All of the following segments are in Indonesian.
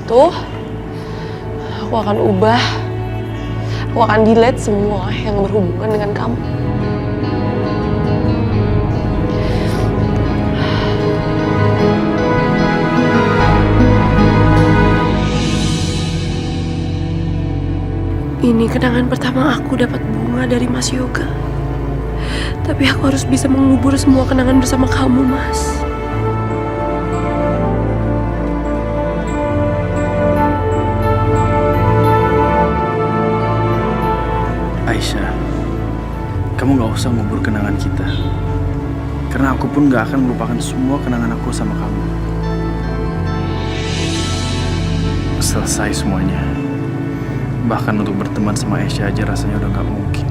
itu, aku akan ubah. Aku akan delete semua yang berhubungan dengan kamu. Ini kenangan pertama aku dapat bunga dari Mas Yoga. Tapi aku harus bisa mengubur semua kenangan bersama kamu, Mas. Aisyah, kamu gak usah ngubur kenangan kita. Karena aku pun gak akan melupakan semua kenangan aku sama kamu. Selesai semuanya. Bahkan untuk berteman sama Aisyah aja rasanya udah gak mungkin.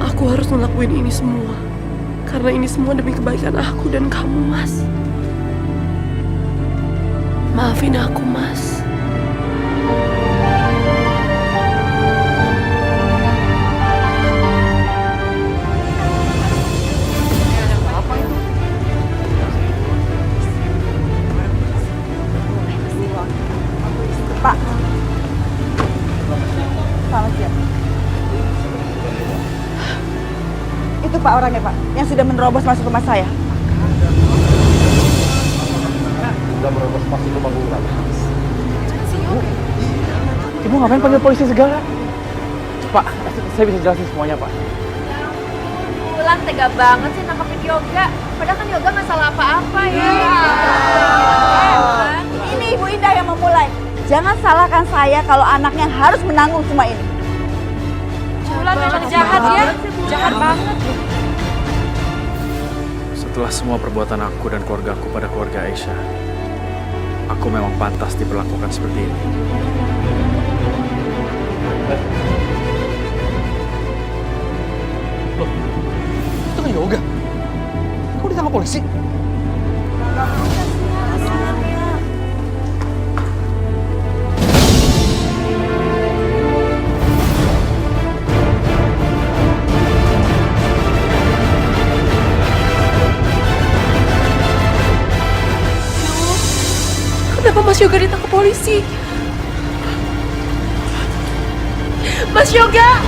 Aku harus ngelakuin ini semua. Karena ini semua demi kebaikan aku dan kamu, Mas. Maafin aku, Mas. Pak, selamat siang. Itu Pak orangnya Pak, yang sudah menerobos masuk rumah saya. Sudah menerobos masuk rumah Bu. Ibu ngapain panggil polisi segala? Pak, saya bisa jelasin semuanya, Pak. Pulang tega banget sih nangkepin Yoga. Padahal kan Yoga nggak salah apa-apa ya. Ini Ibu Indah yang memulai. Jangan salahkan saya kalau anaknya harus menanggung semua ini. Bulan memang jahat ya, jahat banget. Setelah semua perbuatan aku dan keluargaku pada keluarga Aisyah, aku memang pantas diperlakukan seperti ini. Loh, itu kan Yoga. Kok ditangkap polisi? Kenapa Mas Yoga ditangkap polisi? Mas Yoga!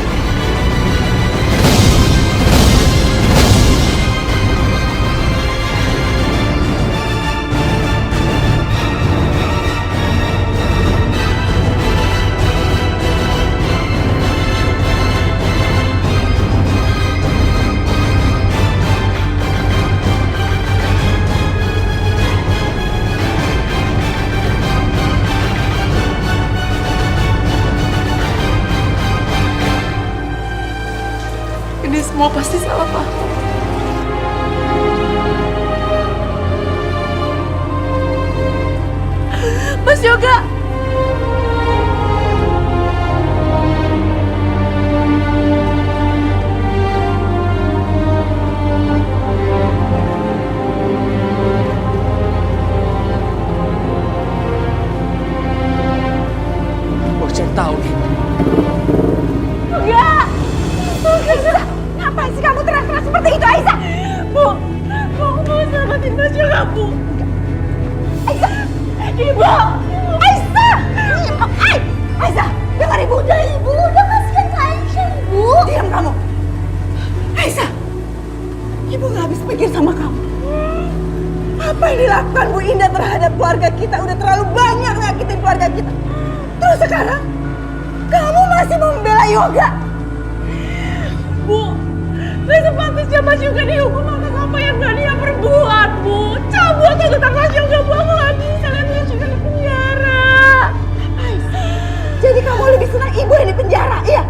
Ini semua pasti salah paham. Mas Yoga! Oh, saya tahu nih. Enggak! Aisyah, ngapain sih kamu teriak-teriak seperti itu, Aisyah? Bu, selamatin Mas Yoga, Bu. Aisyah, Ibu! Aisyah! Aisyah, dengar Ibu, udah kasihan ke Aisyah, Ibu. Diam kamu. Aisyah, Ibu gak habis pikir sama kamu. Apa yang dilakukan Bu Indah terhadap keluarga kita udah terlalu banyak nyakitin keluarga kita. Terus sekarang, kamu masih membela Yoga. Bu, gak sepatutnya Mas Yoga dihukum atas apa yang gak dia perbuat, Bu. Cabut tuntutan Mas Yoga, Bu. Aku gak bisa lihat Mas Yoga di penjara. Jadi kamu lebih senang ibu yang di penjara, iya?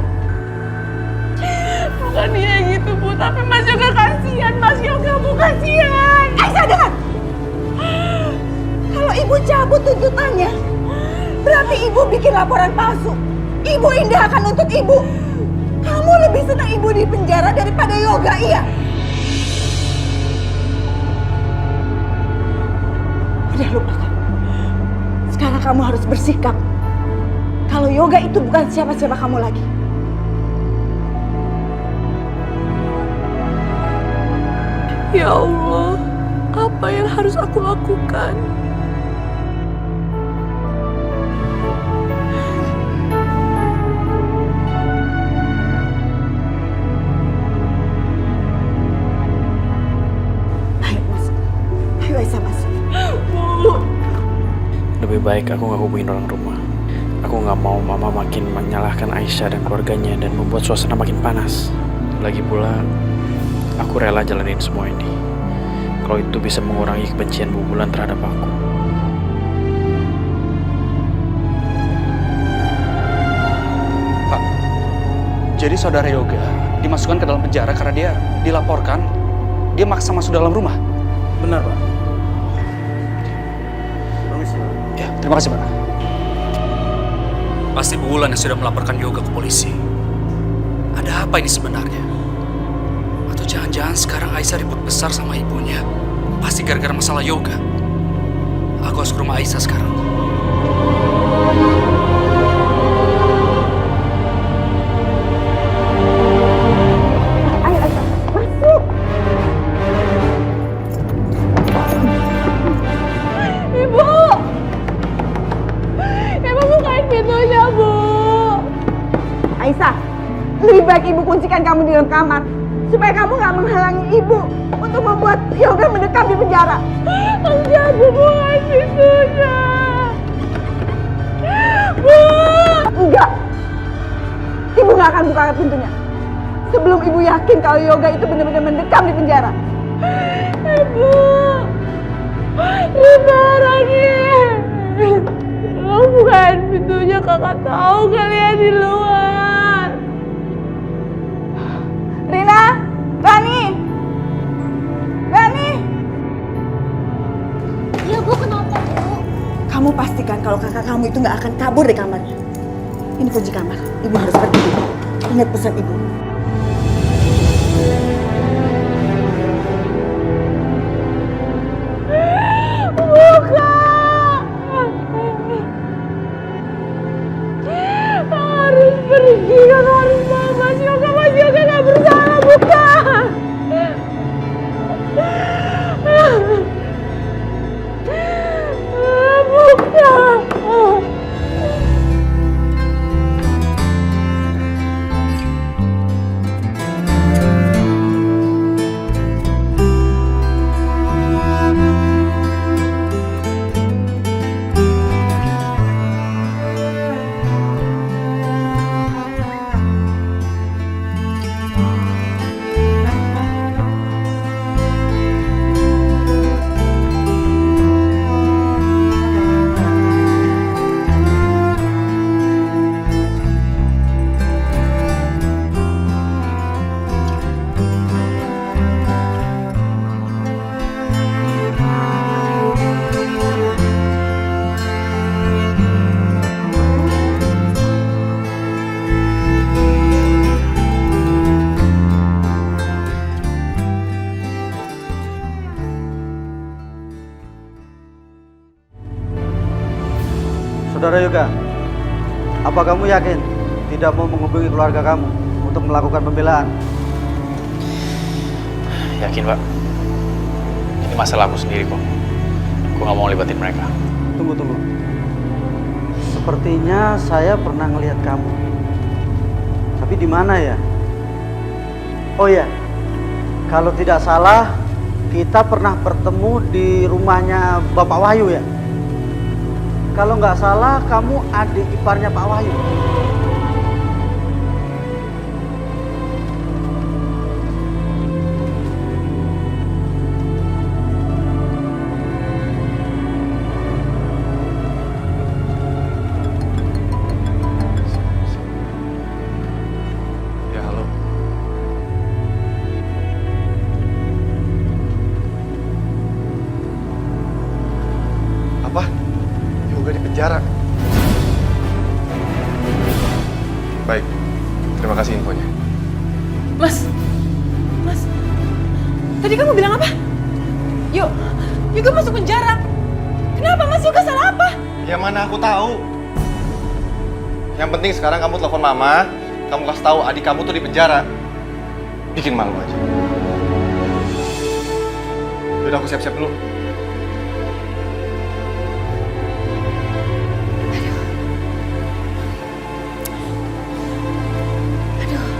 Bukan dia gitu, Bu. Tapi Mas Yoga kasihan. Mas Yoga, Bu, kasihan. Aisyah, dengar. Kalau ibu cabut tuntutannya, berarti ibu bikin laporan palsu. Ibu Indah akan nuntut ibu. Kamu lebih senang ibu di penjara daripada Yoga, iya? Udah lupakan. Sekarang kamu harus bersikap. kalau Yoga itu bukan siapa-siapa kamu lagi. Ya Allah, apa yang harus aku lakukan? Ayo masuk. Ayo Aisyah masuk. Lebih baik aku gak hubungin orang rumah. Aku gak mau mama makin menyalahkan Aisyah dan keluarganya dan membuat suasana makin panas. Lagi pula, aku rela jalanin semua ini. Kalau itu bisa mengurangi kebencian Bu Bulan terhadap aku. Pak, jadi saudara Yoga dimasukkan ke dalam penjara karena dia dilaporkan dia maksa masuk dalam rumah. Benar, Pak. Permisi, Pak. Ya, terima kasih, Pak. Pasti Bu Wulan yang sudah melaporkan Yoga ke polisi. Ada apa ini sebenarnya? Atau jangan-jangan sekarang Aisyah ribut besar sama ibunya? Pasti gara-gara masalah Yoga. Aku harus ke rumah Aisyah sekarang. Ayo Aisyah, masuk. Ibu! Ibu bukain pintunya, Bu. Aisyah, lebih baik Ibu kuncikan kamu di dalam kamar supaya kamu nggak menghalangi Ibu untuk membuat Yoga mendekam di penjara. Enggak, Bu, bukain pintunya. Bu! Enggak. Ibu nggak akan buka pintunya sebelum Ibu yakin kalau Yoga itu benar-benar mendekam di penjara. Ibu! Rina, Rani! Tolong bukain pintunya, kakak tahu kalian di luar. Rina! Rani! Rani! Iya, Bu, kenapa, Bu? Kamu pastikan kalau kakak kamu itu nggak akan kabur dari kamarnya. Ini kunci kamar. Ibu harus pergi dulu. Ingat pesan Ibu. Buka! Harus pergi, kan harus bawa Mas Yoga. Mas Yoga nggak bersalah, buka! Buka! Saudara Yoga, apa kamu yakin tidak mau menghubungi keluarga kamu untuk melakukan pembelaan? Yakin, Pak. Ini masalah aku sendiri kok. Aku gak mau libatin mereka. Tunggu. Sepertinya saya pernah ngelihat kamu. Tapi di mana ya? Oh ya, kalau tidak salah kita pernah bertemu di rumahnya Bapak Wahyu ya? Kalau nggak salah kamu adik iparnya Pak Wahyu. Ya, halo. Apa? Yoga di penjara? Baik, terima kasih infonya. Mas, tadi kamu bilang apa? Yoga masuk penjara. Kenapa Mas? Yoga salah apa? Ya mana aku tahu. Yang penting sekarang kamu telepon mama, kamu kasih tahu adik kamu tuh di penjara. Bikin malu aja. Udah aku siap-siap dulu.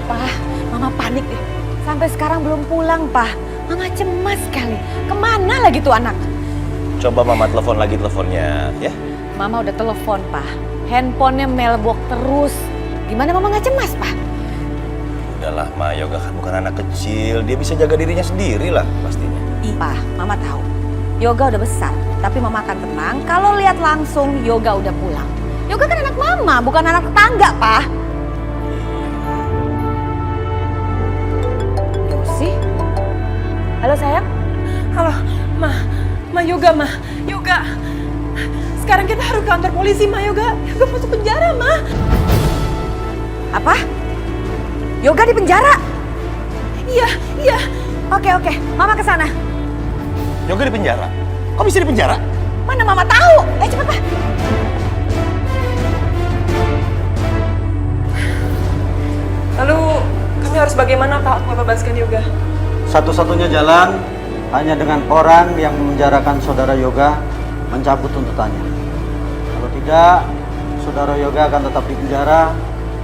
Pak, Mama panik deh. Sampai sekarang belum pulang, Pak. Mama cemas sekali. Kemana lagi tuh anak? Coba Mama telepon lagi teleponnya, ya. Mama udah telepon, Pak. Handphonenya melbok terus. Gimana Mama nggak cemas, Pak? Udahlah, Ma, Yoga kan bukan anak kecil. Dia bisa jaga dirinya sendiri lah, pastinya. Pak, Mama tahu. Yoga udah besar. Tapi Mama akan tenang kalau lihat langsung Yoga udah pulang. Yoga kan anak Mama, bukan anak tetangga, Pak. Yosi? Halo, sayang? Halo, Ma Yoga, Ma. Yoga. Sekarang kita harus ke kantor polisi, Ma Yoga. Yoga masuk penjara, Ma. Apa? Yoga di penjara? Iya. Oke. Mama ke sana. Yoga di penjara? Kok bisa di penjara? Mana Mama tahu? Cepet, Pak. Lalu kami harus bagaimana, Pak, membebaskan Yoga? Satu-satunya jalan hanya dengan orang yang memenjarakan saudara Yoga mencabut tuntutannya. Kalau tidak, saudara Yoga akan tetap di penjara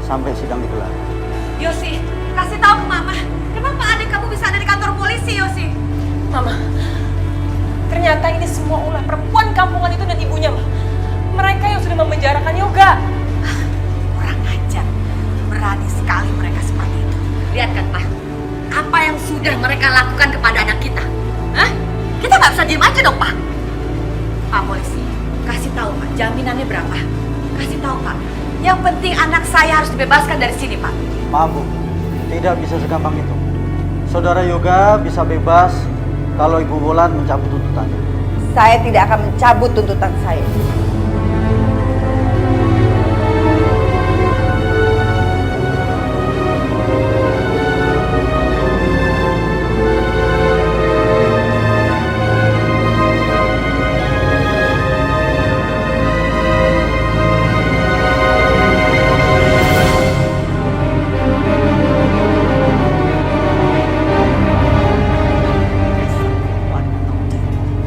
sampai sidang digelar. Yosi, kasih tahu ke Mama. Kenapa adik kamu bisa ada di kantor polisi, Yosi? Mama, ternyata ini semua ulah perempuan kampungan itu dan ibunya, Ma. Mereka yang sudah memenjarakan Yoga. Kurang ajar. Berani sekali mereka seperti itu. Lihat kan, Pak. Apa yang sudah mereka lakukan kepada anak kita? Hah? Kita nggak bisa diem aja dong, Pak. Pak polisi, kasih tahu, Pak. Jaminannya berapa? Kasih tahu, Pak. Yang penting anak saya harus dibebaskan dari sini, Pak. Maaf, Bu. Tidak bisa segampang itu. Saudara Yoga bisa bebas kalau Ibu Wulan mencabut tuntutannya. Saya tidak akan mencabut tuntutan saya.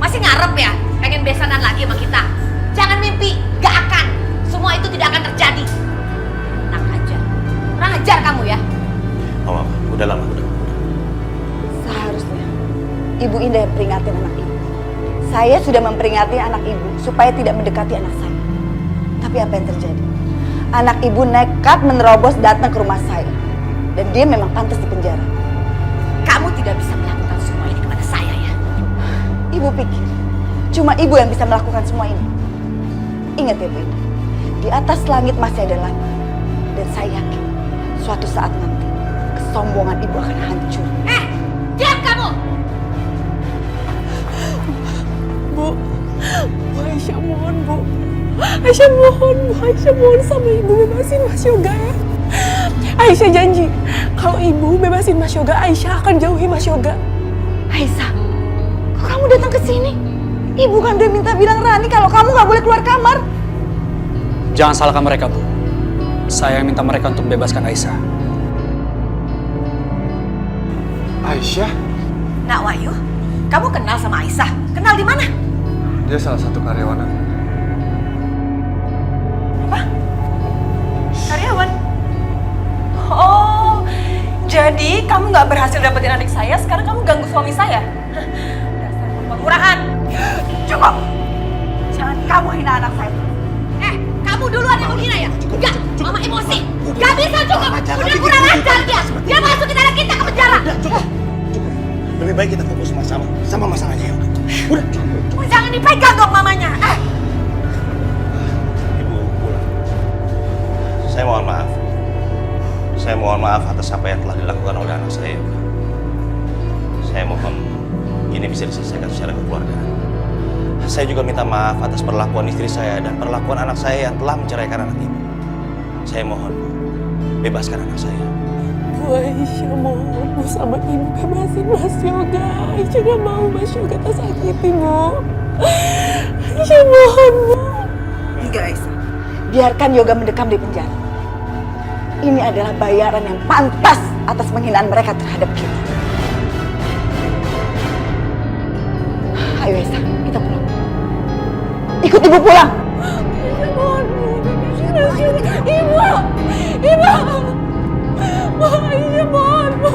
Masih ngarep ya? Pengen besanan lagi sama kita? Jangan mimpi, gak akan. Semua itu tidak akan terjadi. Enak aja. Kurang ajar kamu ya. Mama, udah lama, udah. Seharusnya Ibu Indah yang peringatin anak ibu. Saya sudah memperingati anak ibu supaya tidak mendekati anak saya. Tapi apa yang terjadi? Anak ibu nekat menerobos datang ke rumah saya. Dan dia memang pantas di penjara. Kamu tidak bisa melakukan semua ini kepada saya ya. Ibu pikir cuma ibu yang bisa melakukan semua ini. Ingat ya Bu Indah, di atas langit masih ada langit. Dan saya yakin suatu saat nanti kesombongan ibu akan hancur. Diam kamu! Bu, Aisyah mohon, Bu. Aisyah mohon sama Ibu bebasin Mas Yoga ya. Aisyah janji, kalau Ibu bebasin Mas Yoga, Aisyah akan jauhi Mas Yoga. Aisyah, kok kamu datang ke sini? Ibu kan udah minta bilang Rani kalau kamu gak boleh keluar kamar. Jangan salahkan mereka, Bu. Saya yang minta mereka untuk membebaskan Aisyah. Aisyah? Nak Wahyu, kamu kenal sama Aisyah? Kenal di mana? Dia salah satu karyawan aku. Karyawan? Oh, jadi kamu nggak berhasil dapetin adik saya, sekarang kamu ganggu suami saya? Hah, dasar perempuan murahan. Cukup! Jangan kamu hina anak saya. Kamu duluan yang menghina ya? Enggak, Mama emosi. Gak bisa cukup. Udah kurang ajar dia. Dia masukin anak kita ke penjara. Cukup. Lebih baik kita fokus sama masalahnya, Yoga. Udah, cukup. Jangan dipegang dong mamanya. Ibu pulang. Saya mohon maaf. Saya mohon maaf atas apa yang telah dilakukan oleh anak saya, Yoga. Saya mohon ini bisa diselesaikan secara kekeluargaan. Saya juga minta maaf atas perlakuan istri saya dan perlakuan anak saya yang telah menceraikan anak ibu. Saya mohon, Bu, bebaskan anak saya. Bu Aisyah mohon, Bu sama Ibu bebasin Mas Yoga. Aisyah gak mau Mas Yoga tersakiti, Bu. Aisyah mohon, Bu. Enggak Aisyah, biarkan Yoga mendekam di penjara. Ini adalah bayaran yang pantas atas penghinaan mereka terhadap kita. Ayo Aisyah, kita pulang. Ikut ibu pulang. Aisyah mohon Bu, bebasin Rasyo. Ibu! Ibu! Bu, Aisyah mohon Bu.